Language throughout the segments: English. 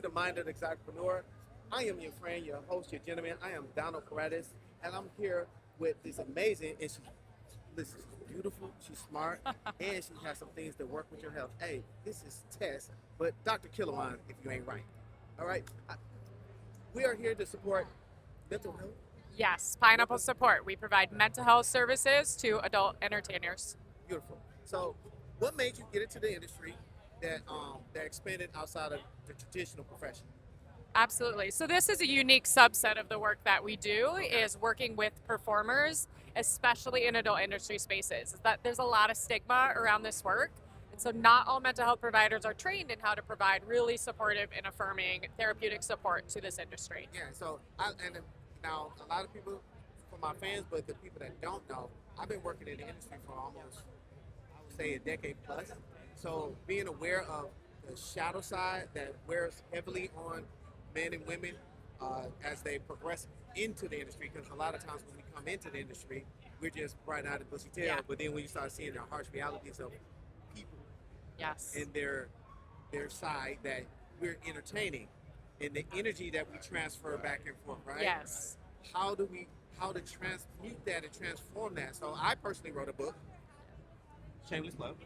to the Mind of Exoticprenuer. I am your friend, your host, your gentleman. I am Donald Paredes, and I'm here with this amazing, and she's beautiful, she's smart, and she has some things that work with your health. Hey, this is Tess, but Dr. Kiwan if you ain't right. All right? We are here to support mental health. Yes, Pineapple Support. We provide mental health services to adult entertainers. Beautiful. So, what made you get into the industry that expanded outside of the traditional profession? Absolutely. So this is a unique subset of the work that we do is working with performers, especially in adult industry spaces. Is that there's a lot of stigma around this work. And so not all mental health providers are trained in how to provide really supportive and affirming therapeutic support to this industry. Yeah, so now a lot of people, for my fans, but the people that don't know, I've been working in the industry for almost, I would say, a decade plus. So being aware of the shadow side that wears heavily on men and women as they progress into the industry, because a lot of times when we come into the industry, we're just bright-eyed and bushy-tailed, Yeah. but then when you start seeing the harsh realities of people Yes. and their side that we're entertaining, and the energy that we transfer back and forth, right? Yes. How to transmute that and transform that. So I personally wrote a book, shameless plug,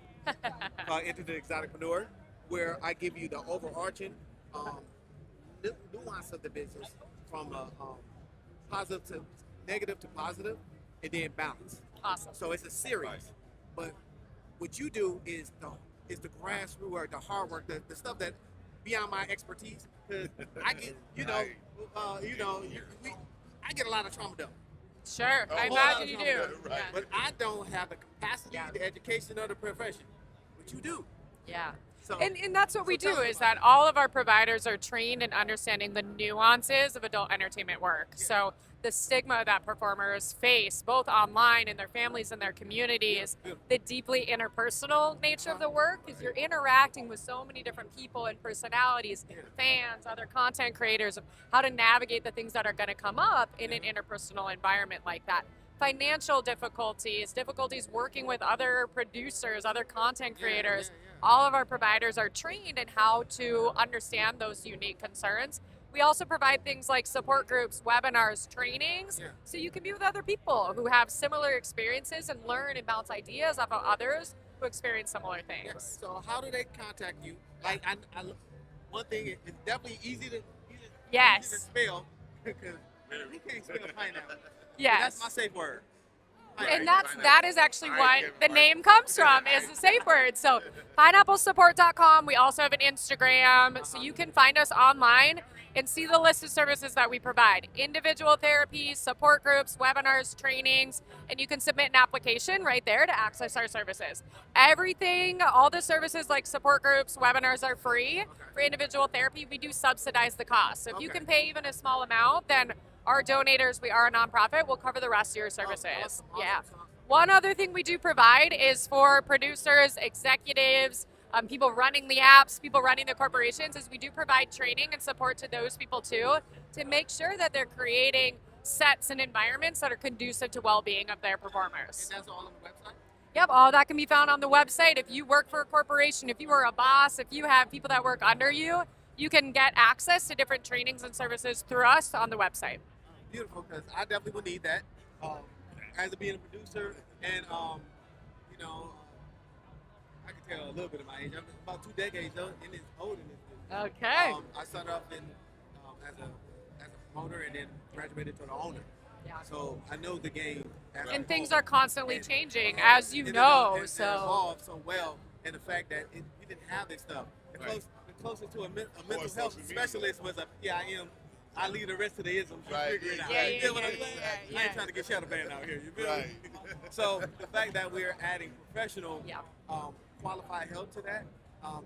called Enter the Exoticprenuer, where I give you the overarching nuance of the business from positive to negative to positive, and then balance. Awesome. So it's a series, but what you do is the grassroots work, the hard work, the stuff that beyond my expertise. Because I get, I get a lot of trauma done. Sure. I whole lot imagine of you trauma do. done, Yeah. But I don't have the capacity, Yeah. the education, or the profession. But you do. Yeah. So, And that's what we tell do us is about that all of our providers are trained in understanding the nuances of adult entertainment work. Yeah. So the stigma that performers face, both online in their families and their communities, Yeah. the deeply interpersonal nature of the work, is you're interacting with so many different people and personalities, Yeah. fans, other content creators, of how to navigate the things that are going to come up in an interpersonal environment like that. Financial difficulties working with other producers, other content creators. Yeah. All of our providers are trained in how to understand those unique concerns. We also provide things like support groups, webinars, trainings, Yeah. so you can be with other people who have similar experiences and learn and bounce ideas off of others who experience similar things. Yeah. So how do they contact you? Like, one thing, it's definitely easy to Yes. spell, because we can't spell pineapple. Yes. That's my safe word. And that is actually what the name comes from, is the safe word. So pineapplesupport.com. We also have an Instagram, so you can find us online and see the list of services that we provide: individual therapies, support groups, webinars, trainings, and you can submit an application right there to access our services. Everything, all the services like support groups, webinars are free. For individual therapy, we do subsidize the cost. So if you can pay even a small amount, then our donators, we are a nonprofit, will cover the rest of your services. Awesome. Yeah. One other thing we do provide is for producers, executives, people running the apps, people running the corporations, is we do provide training and support to those people too, to make sure that they're creating sets and environments that are conducive to well-being of their performers. And that's all on the website? Yep, all that can be found on the website. If you work for a corporation, if you are a boss, if you have people that work under you, you can get access to different trainings and services through us on the website. Beautiful, because I definitely would need that as being a producer, and I can tell a little bit of my age. I'm about 2 decades old in this business. Okay. I started off as a promoter, and then graduated to the owner. Yeah. So I know the game. And things are constantly changing, as you know. It So evolved so well, and the fact that you didn't have this stuff. The closest to a mental health specialist was a PIM. I leave the rest of the isms and figure it out. Yeah, You get what I'm yeah, saying? yeah. I ain't trying to get shadow banned out here. You feel me? So the fact that we're adding professional, qualified help to that,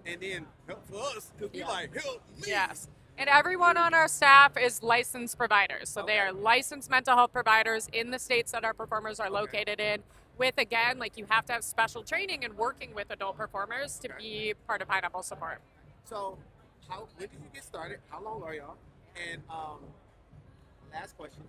and then help for us, because we like, help me. yes. And everyone on our staff is licensed providers. So they are licensed mental health providers in the states that our performers are located in. With, again, like, you have to have special training and working with adult performers to be part of Pineapple Support. So when did you get started? How long are y'all? And last question.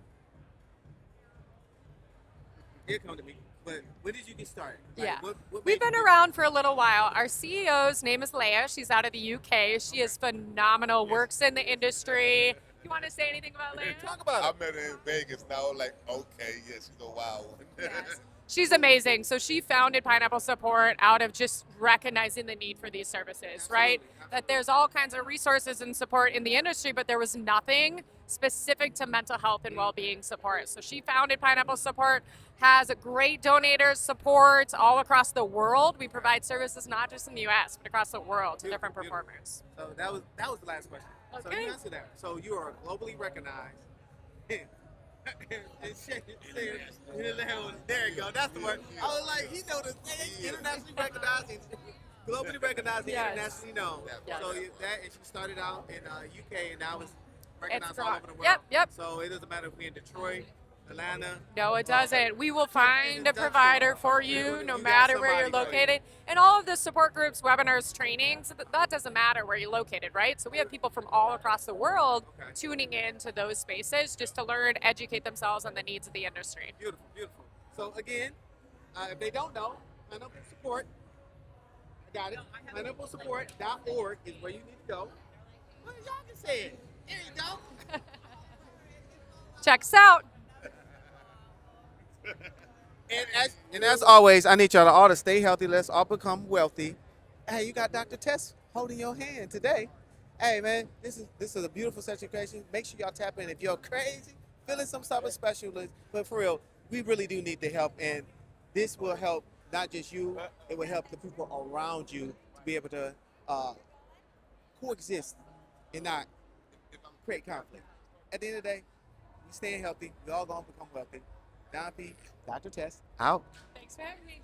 It come to me. But when did you get started? Yeah. What We've made you been get around for a little while. Our CEO's name is Leah. She's out of the UK. She is phenomenal, works in the industry. You want to say anything about Leah? Talk about I it. met her in Vegas and I was like, okay, yeah, she's a wild one. Yes. She's amazing. So she founded Pineapple Support out of just recognizing the need for these services, right? That there's all kinds of resources and support in the industry, but there was nothing specific to mental health and well-being support. So she founded Pineapple Support, has great donators support all across the world. We provide services not just in the US, but across the world to different performers. So that was the last question. So Okay. you answer that. So you are globally recognized. And shit, there you go. That's the word. I was like, he know the thing. Internationally recognized, and globally recognized, and Yes. internationally known. Yes. So and she started out in UK, and now it's recognized It's all over the world. Yep. So it doesn't matter if we're in Detroit, Atlanta. No, it doesn't. We will find a provider for you no matter where you're located. And all of the support groups, webinars, trainings, that doesn't matter where you're located, right? So we have people from all across the world tuning in to those spaces just to learn, educate themselves on the needs of the industry. Beautiful, beautiful. So again, if they don't know, Pineapple Support, I got it. PineappleSupport.org is where you need to go. Well, y'all can say it. There you go. Check us out. And as always, I need y'all to all to stay healthy. Let's all become wealthy. Hey, you got Dr. Tess holding your hand today. Hey man, this is a beautiful situation. Make sure y'all tap in if you're crazy, feeling some type of specialist. But for real, we really do need the help, and this will help not just you. It will help the people around you to be able to coexist and not create conflict. At the end of the day, we staying healthy. We all gonna become wealthy. Don P, Dr. Tess, out. Thanks for having me.